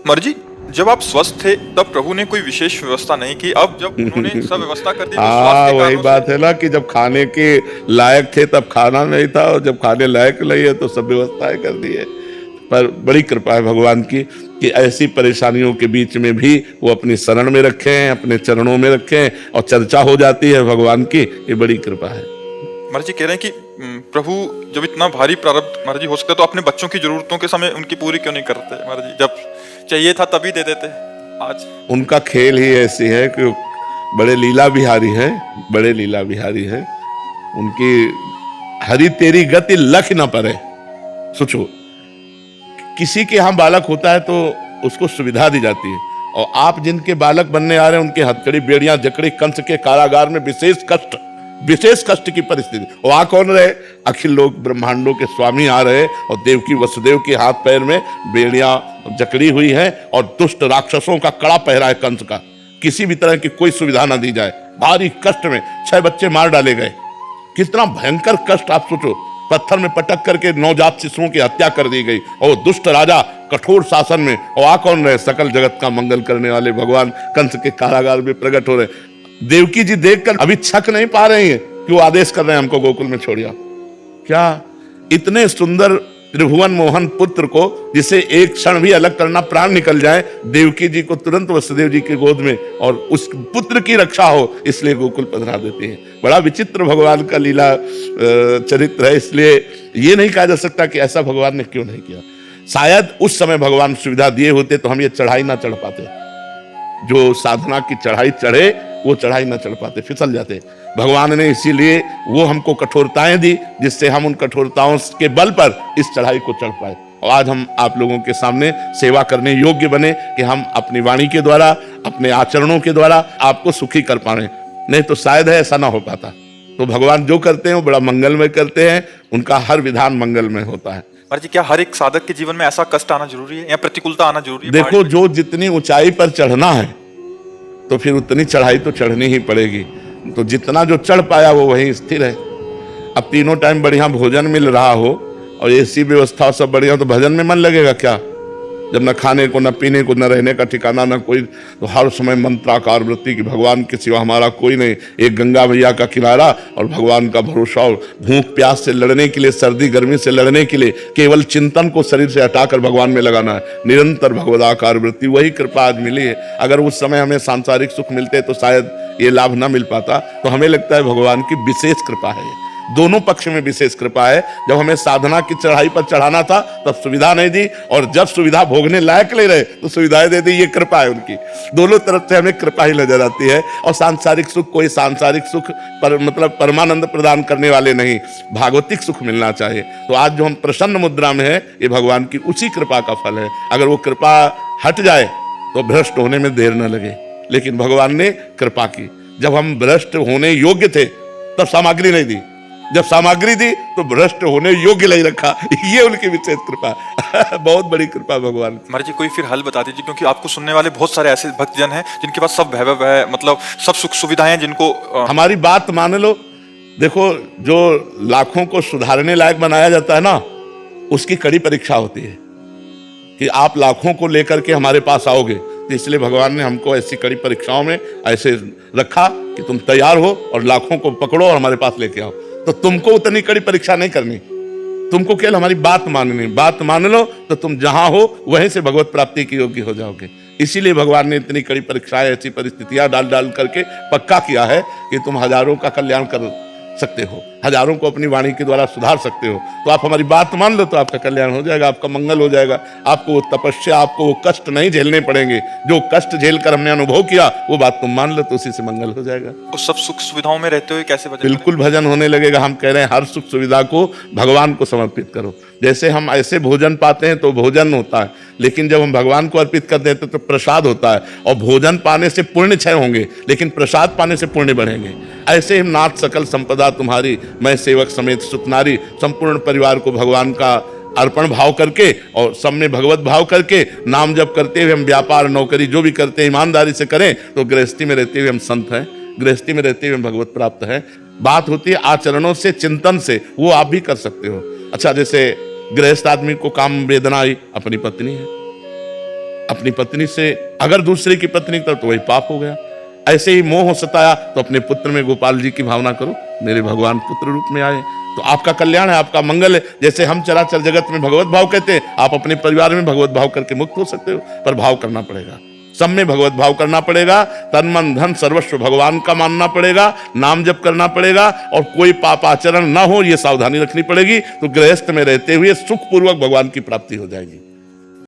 मर्जी, जब आप स्वस्थ थे तब प्रभु ने कोई विशेष व्यवस्था नहीं की। अब जब उन्होंने सब व्यवस्था कर दी तो हाँ, स्वास्थ्य के वही कारणों बात है ना कि जब खाने के लायक थे तब खाना नहीं था, और जब खाने लायक नहीं है तो सब व्यवस्थाएं कर दी है। पर बड़ी कृपा है भगवान की कि ऐसी परेशानियों के बीच में भी वो अपनी शरण में रखे हैं, अपने चरणों में रखे हैं और चर्चा हो जाती है भगवान की। ये बड़ी कृपा है। मर्जी कह रहे हैं कि प्रभु जब इतना भारी प्रारब्ध मर्जी हो सकता है तो अपने बच्चों की जरूरतों के समय उनकी पूरी क्यों नहीं करते? मर्जी जब चाहिए था तभी दे देते। आज उनका खेल ही ऐसी है कि बड़े लीला बिहारी हैं, बड़े लीला बिहारी हैं। उनकी हरि तेरी गति लख न परे। सोचो, किसी के यहाँ बालक होता है तो उसको सुविधा दी जाती है, और आप जिनके बालक बनने आ रहे हैं उनके हथकड़ी, बेड़ियां, जकड़ी, कंस के कारागार में विशेष कष्ट की परिस्थिति। और आ कौन रहे? अखिल लोक ब्रह्मांडों के स्वामी आ रहे, और देवकी वसुदेव के हाथ पैर में बेड़ियां जकड़ी हुई है, और दुष्ट राक्षसों का कड़ा पहरा है कंस का। किसी भी तरह की कोई सुविधा ना दी जाए। भारी कष्ट में 6 बच्चे मार डाले गए। कितना भयंकर कष्ट आप सोचो। पत्थर में पटक करके नवजात शिशुओं की हत्या कर दी गई, और दुष्ट राजा कठोर शासन में। और आ कौन रहे? सकल जगत का मंगल करने वाले भगवान कंस के कारागार में प्रकट हो रहे। देवकी जी देखकर अभी छक नहीं पा रही है कि वो आदेश कर रहे हैं हमको गोकुल में छोड़िया। क्या इतने सुंदर त्रिभुवन मोहन पुत्र को, जिसे एक क्षण भी अलग करना प्राण निकल जाए, देवकी जी को तुरंत वसुदेव जी की गोद में, और उस पुत्र की रक्षा हो, इसलिए गोकुल पधरा देते हैं। बड़ा विचित्र भगवान का लीला चरित्र है। इसलिए ये नहीं कहा जा सकता कि ऐसा भगवान ने क्यों नहीं किया। शायद उस समय भगवान सुविधा दिए होते तो हम ये चढ़ाई ना चढ़ पाते। जो साधना की चढ़ाई चढ़े वो चढ़ाई ना चढ़ पाते, फिसल जाते। भगवान ने इसीलिए वो हमको कठोरताएं दी, जिससे हम उन कठोरताओं के बल पर इस चढ़ाई को चढ़ पाए, और आज हम आप लोगों के सामने सेवा करने योग्य बने कि हम अपनी वाणी के द्वारा, अपने आचरणों के द्वारा आपको सुखी कर पाए। नहीं तो शायद है ऐसा ना हो पाता। तो भगवान जो करते हैं वो बड़ा मंगलमय करते हैं, उनका हर विधान मंगलमय होता है। मर्जी, क्या हर एक साधक के जीवन में ऐसा कष्ट आना जरूरी है या प्रतिकूलता आना जरूरी है? देखो, जो जितनी ऊंचाई पर चढ़ना है तो फिर उतनी चढ़ाई तो चढ़नी ही पड़ेगी। तो जितना जो चढ़ पाया वो वहीं स्थिर है। अब तीनों टाइम बढ़िया भोजन मिल रहा हो और ऐसी व्यवस्था सब बढ़िया, तो भजन में मन लगेगा क्या? जब न खाने को, न पीने को, न रहने का ठिकाना, न कोई, तो हर समय मंत्राकार वृत्ति की भगवान के सिवा हमारा कोई नहीं। एक गंगा मैया का किनारा और भगवान का भरोसा, और भूख प्यास से लड़ने के लिए, सर्दी गर्मी से लड़ने के लिए केवल चिंतन को शरीर से हटाकर भगवान में लगाना है। निरंतर भगवदाकार वृत्ति, वही कृपा आज मिली है। अगर उस समय हमें सांसारिक सुख मिलते तो शायद ये लाभ न मिल पाता। तो हमें लगता है भगवान की विशेष कृपा है। दोनों पक्ष में विशेष कृपा है। जब हमें साधना की चढ़ाई पर चढ़ाना था तब सुविधा नहीं दी, और जब सुविधा भोगने लायक नहीं रहे तो सुविधाएं दे दी। ये कृपा है उनकी। दोनों तरफ से हमें कृपा ही नजर आती है। और सांसारिक सुख, कोई सांसारिक सुख पर मतलब परमानंद प्रदान करने वाले नहीं, भागवतिक सुख मिलना चाहिए। तो आज जो हम प्रसन्न मुद्रा में है, ये भगवान की उसी कृपा का फल है। अगर वो कृपा हट जाए तो भ्रष्ट होने में देर न लगे। लेकिन भगवान ने कृपा की। जब हम भ्रष्ट होने योग्य थे तब सामग्री नहीं दी, जब सामग्री दी तो भ्रष्ट होने योग्य नहीं रखा। ये उनकी विशेष कृपा बहुत बड़ी कृपा भगवान। मर्जी, कोई फिर हल बता दीजिए, क्योंकि आपको सुनने वाले बहुत सारे ऐसे भक्तजन हैं जिनके पास सब वैभव है, मतलब सब सुख सुविधाएं हैं, जिनको हमारी बात मान लो। देखो, जो लाखों को सुधारने लायक बनाया जाता है ना, उसकी कड़ी परीक्षा होती है कि आप लाखों को लेकर के हमारे पास आओगे। तो इसलिए भगवान ने हमको ऐसी कड़ी परीक्षाओं में ऐसे रखा कि तुम तैयार हो और लाखों को पकड़ो और हमारे पास लेके आओ। तो तुमको उतनी कड़ी परीक्षा नहीं करनी, तुमको केवल हमारी बात माननी। बात मान लो तो तुम जहां हो वहीं से भगवत प्राप्ति की योग्य हो जाओगे। इसीलिए भगवान ने इतनी कड़ी परीक्षाएं, ऐसी परिस्थितियां डाल डाल करके पक्का किया है कि तुम हजारों का कल्याण कर सकते हो, हजारों को अपनी वाणी के द्वारा सुधार सकते हो। तो आप हमारी बात मान लो तो आपका कल्याण हो जाएगा, आपका मंगल हो जाएगा। आपको वो तपस्या, आपको वो कष्ट नहीं झेलने पड़ेंगे। जो कष्ट झेल कर हमने अनुभव किया वो बात तुम मान लो तो उसी से मंगल हो जाएगा। उस सब सुख सुविधाओं में रहते हुए कैसे भजन? बिल्कुल भजन होने लगेगा। हम कह रहे हैं हर सुख सुविधा को भगवान को समर्पित करो। जैसे हम ऐसे भोजन पाते हैं तो भोजन होता है, लेकिन जब हम भगवान को अर्पित कर देते तो प्रसाद होता है। और भोजन पाने से पुण्य क्षय होंगे, लेकिन प्रसाद पाने से पुण्य बढ़ेंगे। ऐसे ही नाथ सकल संपदा तुम्हारी, मैं सेवक समेत सुतनारी, संपूर्ण परिवार को भगवान का अर्पण भाव करके और सब में भगवत भाव करके नाम जप करते हुए हम व्यापार नौकरी जो भी करते हैं ईमानदारी से करें तो गृहस्थी में रहते हुए हम संत हैं, गृहस्थी में रहते हुए हम भगवत प्राप्त हैं। बात होती है आचरणों से, चिंतन से, वो आप भी कर सकते हो। अच्छा, जैसे गृहस्थ आदमी को काम वेदना आई, अपनी पत्नी है, अपनी पत्नी से, अगर दूसरे की पत्नी तो वही पाप हो गया। ऐसे ही मोह सताया तो अपने पुत्र में गोपाल जी की भावना करो, मेरे भगवान पुत्र रूप में आए, तो आपका कल्याण है, आपका मंगल है। जैसे हम चराचर जगत में भगवत भाव कहते हैं, आप अपने परिवार में भगवत भाव करके मुक्त हो सकते हो, पर भाव करना पड़ेगा, सब में भगवत भाव करना पड़ेगा, तन मन धन सर्वस्व भगवान का मानना पड़ेगा, नाम जप करना पड़ेगा, और कोई पाप आचरण ना हो ये सावधानी रखनी पड़ेगी। तो गृहस्थ में रहते हुए सुखपूर्वक भगवान की प्राप्ति हो जाएगी।